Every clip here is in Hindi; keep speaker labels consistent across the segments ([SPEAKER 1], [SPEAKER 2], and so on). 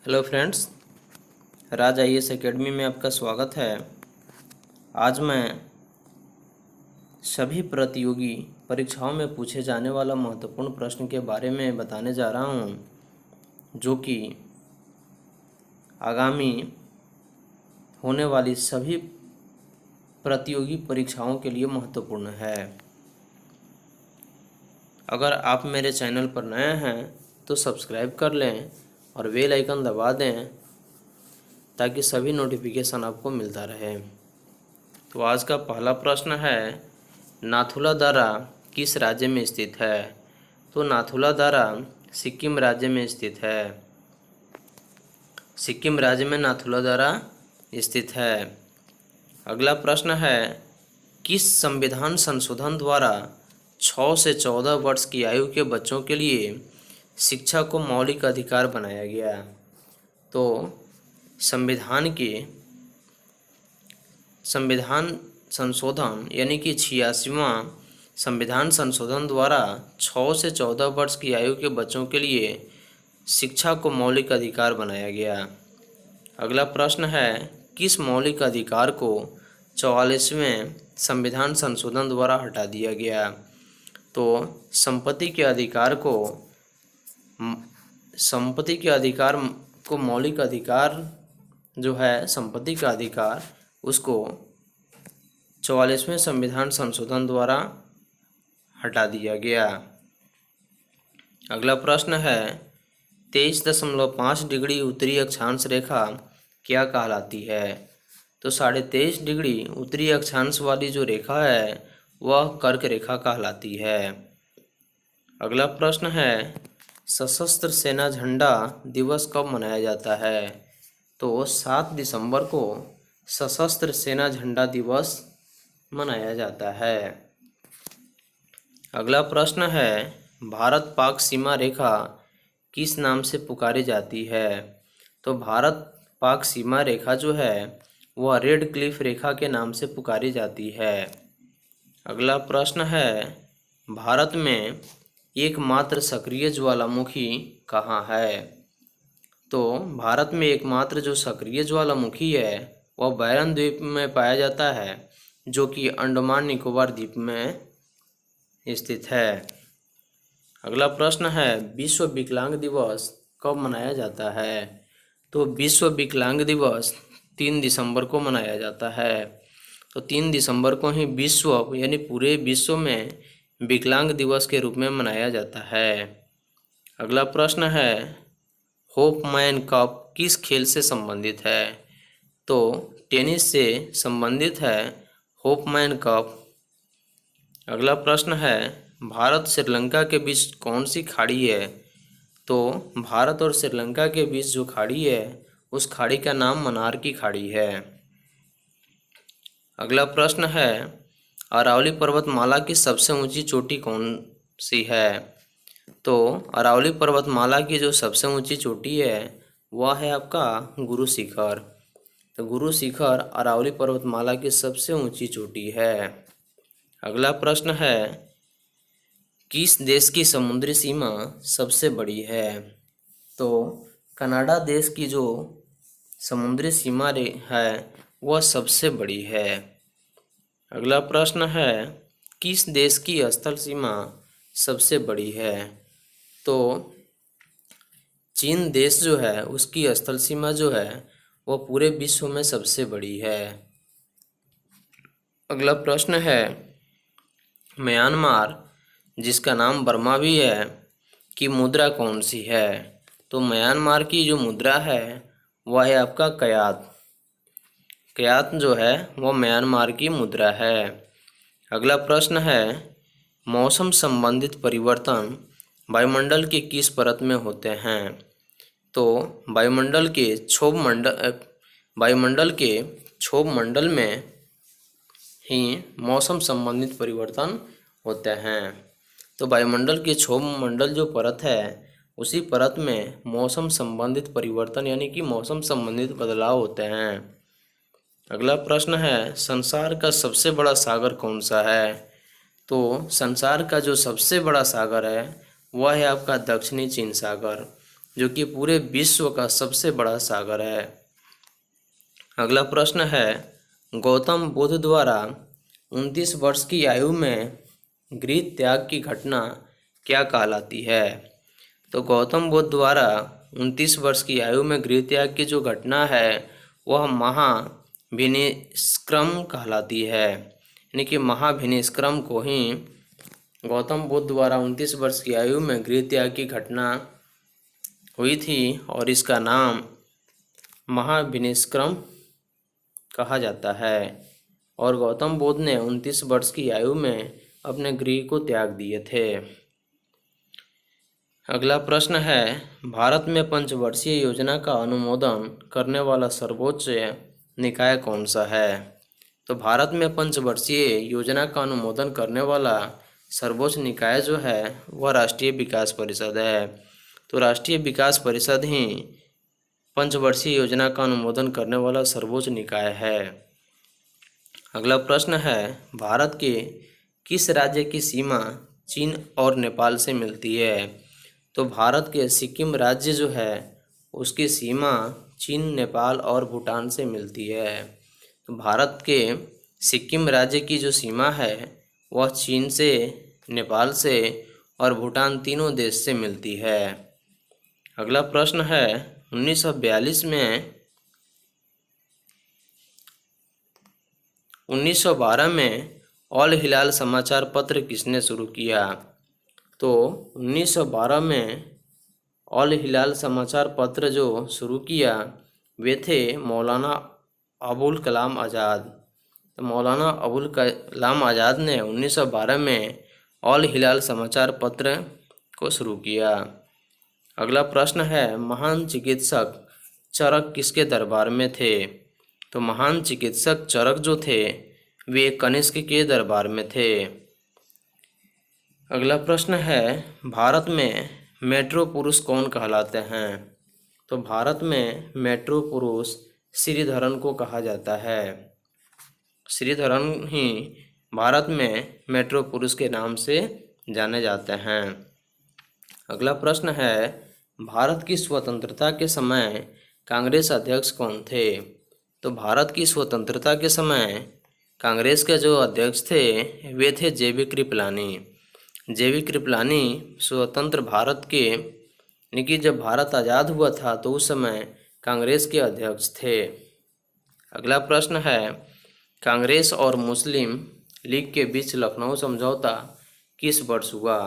[SPEAKER 1] हेलो फ्रेंड्स, राज आईएएस एकेडमी में आपका स्वागत है। आज मैं सभी प्रतियोगी परीक्षाओं में पूछे जाने वाला महत्वपूर्ण प्रश्न के बारे में बताने जा रहा हूं, जो कि आगामी होने वाली सभी प्रतियोगी परीक्षाओं के लिए महत्वपूर्ण है। अगर आप मेरे चैनल पर नए हैं तो सब्सक्राइब कर लें और बेल आइकन दबा दें ताकि सभी नोटिफिकेशन आपको मिलता रहे। तो आज का पहला प्रश्न है, नाथुला दर्रा किस राज्य में स्थित है? तो नाथुला दर्रा सिक्किम राज्य में स्थित है। सिक्किम राज्य में नाथुला दर्रा स्थित है। अगला प्रश्न है, किस संविधान संशोधन द्वारा 6 से 14 वर्ष की आयु के बच्चों के लिए शिक्षा को मौलिक अधिकार बनाया गया? तो संविधान संशोधन यानी कि 86वां संविधान संशोधन द्वारा 6 से 14 वर्ष की आयु के बच्चों के लिए शिक्षा को मौलिक अधिकार बनाया गया। अगला प्रश्न है, किस मौलिक अधिकार को 44वें संविधान संशोधन द्वारा हटा दिया गया? तो संपत्ति के अधिकार को मौलिक अधिकार जो है संपत्ति का अधिकार, उसको 44वें संविधान संशोधन द्वारा हटा दिया गया। अगला प्रश्न है, 23.5 डिग्री उत्तरी अक्षांश रेखा क्या कहलाती है? तो 23.5 डिग्री उत्तरी अक्षांश वाली जो रेखा है वह कर्क रेखा कहलाती है। अगला प्रश्न है, सशस्त्र सेना झंडा दिवस कब मनाया जाता है? तो 7 दिसंबर को सशस्त्र सेना झंडा दिवस मनाया जाता है। अगला प्रश्न है, भारत पाक सीमा रेखा किस नाम से पुकारी जाती है? तो भारत पाक सीमा रेखा जो है वह रेड क्लिफ रेखा के नाम से पुकारी जाती है। अगला प्रश्न है, भारत में एकमात्र सक्रिय ज्वालामुखी कहाँ है? तो भारत में एकमात्र जो सक्रिय ज्वालामुखी है वह बैरन द्वीप में पाया जाता है, जो कि अंडमान निकोबार द्वीप में स्थित है। अगला प्रश्न है, विश्व विकलांग दिवस कब मनाया जाता है? तो विश्व विकलांग दिवस 3 दिसंबर को मनाया जाता है। तो 3 दिसंबर को ही विश्व यानी पूरे विश्व में विकलांग दिवस के रूप में मनाया जाता है। अगला प्रश्न है, होपमैन कप किस खेल से संबंधित है? तो टेनिस से संबंधित है होपमैन कप। अगला प्रश्न है, भारत श्रीलंका के बीच कौन सी खाड़ी है? तो भारत और श्रीलंका के बीच जो खाड़ी है उस खाड़ी का नाम मन्नार की खाड़ी है। अगला प्रश्न है, अरावली पर्वतमाला की सबसे ऊंची चोटी कौन सी है? तो अरावली पर्वतमाला की जो सबसे ऊंची चोटी है वह है आपका गुरु शिखर। तो गुरु शिखर अरावली पर्वतमाला की सबसे ऊंची चोटी है। अगला प्रश्न है, किस देश की समुद्री सीमा सबसे बड़ी है? तो कनाडा देश की जो समुद्री सीमा है वह सबसे बड़ी है। अगला प्रश्न है, किस देश की स्थल सीमा सबसे बड़ी है? तो चीन देश जो है उसकी स्थल सीमा जो है वह पूरे विश्व में सबसे बड़ी है। अगला प्रश्न है, म्यांमार जिसका नाम बर्मा भी है की मुद्रा कौन सी है? तो म्यांमार की जो मुद्रा है वह है आपका कयात। कयात जो है वह म्यांमार की मुद्रा है। अगला प्रश्न है, मौसम संबंधित परिवर्तन वायुमंडल के किस परत में होते हैं? तो वायुमंडल के क्षोभ मंडल में ही मौसम संबंधित परिवर्तन होते हैं। तो वायुमंडल के क्षोभ मंडल जो परत है उसी परत में मौसम संबंधित परिवर्तन यानी कि मौसम संबंधित बदलाव होते हैं। अगला प्रश्न है, संसार का सबसे बड़ा सागर कौन सा है? तो संसार का जो सबसे बड़ा सागर है वह है आपका दक्षिणी चीन सागर। जो कि पूरे विश्व का सबसे बड़ा सागर है। अगला प्रश्न है, गौतम बुद्ध द्वारा 29 वर्ष की आयु में गृह त्याग की घटना क्या कहलाती है? तो गौतम बुद्ध द्वारा 29 वर्ष की आयु में गृह त्याग की जो घटना है वह महाभिनिष्क्रम कहलाती है। यानी कि महाभिनिष्क्रम को ही गौतम बुद्ध द्वारा 29 वर्ष की आयु में गृह त्याग की घटना हुई थी और इसका नाम महाभिनिष्क्रम कहा जाता है। और गौतम बुद्ध ने 29 वर्ष की आयु में अपने गृह को त्याग दिए थे। अगला प्रश्न है, भारत में पंचवर्षीय योजना का अनुमोदन करने वाला सर्वोच्च निकाय कौन सा है? तो भारत में पंचवर्षीय योजना का अनुमोदन करने वाला सर्वोच्च निकाय जो है वह राष्ट्रीय विकास परिषद है। तो राष्ट्रीय विकास परिषद ही पंचवर्षीय योजना का अनुमोदन करने वाला सर्वोच्च निकाय है। अगला प्रश्न है, भारत के किस राज्य की सीमा चीन और नेपाल से मिलती है? तो भारत के सिक्किम राज्य जो है उसकी सीमा चीन, नेपाल और भूटान से मिलती है। तो भारत के सिक्किम राज्य की जो सीमा है वह चीन से, नेपाल से और भूटान तीनों देश से मिलती है। अगला प्रश्न है, 1912 में ऑल हिलाल समाचार पत्र किसने शुरू किया? तो 1912 में ऑल हिलाल समाचार पत्र जो शुरू किया वे थे मौलाना अबुल कलाम आज़ाद। तो मौलाना अबुल कलाम आज़ाद ने 1912 में ऑल हिलाल समाचार पत्र को शुरू किया। अगला प्रश्न है, महान चिकित्सक चरक किसके दरबार में थे? तो महान चिकित्सक चरक जो थे वे कनिष्क के दरबार में थे। अगला प्रश्न है, भारत में मेट्रो पुरुष कौन कहलाते हैं? तो भारत में मेट्रो पुरुष श्रीधरन को कहा जाता है। श्रीधरन ही भारत में मेट्रो पुरुष के नाम से जाने जाते हैं। अगला प्रश्न है, भारत की स्वतंत्रता के समय कांग्रेस अध्यक्ष कौन थे? तो भारत की स्वतंत्रता के समय कांग्रेस के जो अध्यक्ष थे वे थे जेबी कृपलानी। जेबी कृपलानी स्वतंत्र भारत के, यानी कि जब भारत आज़ाद हुआ था तो उस समय कांग्रेस के अध्यक्ष थे। अगला प्रश्न है, कांग्रेस और मुस्लिम लीग के बीच लखनऊ समझौता किस वर्ष हुआ?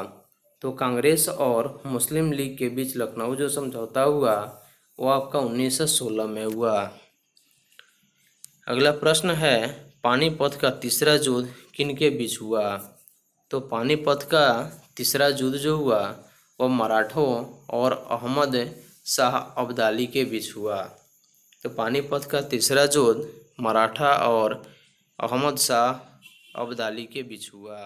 [SPEAKER 1] तो कांग्रेस और मुस्लिम लीग के बीच लखनऊ जो समझौता हुआ वो आपका 1916 में हुआ। अगला प्रश्न है, पानीपत का तीसरा युद्ध किनके बीच हुआ? तो पानीपत का तीसरा युद्ध जो हुआ वह मराठों और अहमद शाह अब्दाली के बीच हुआ। तो पानीपत का तीसरा युद्ध मराठा और अहमद शाह अब्दाली के बीच हुआ।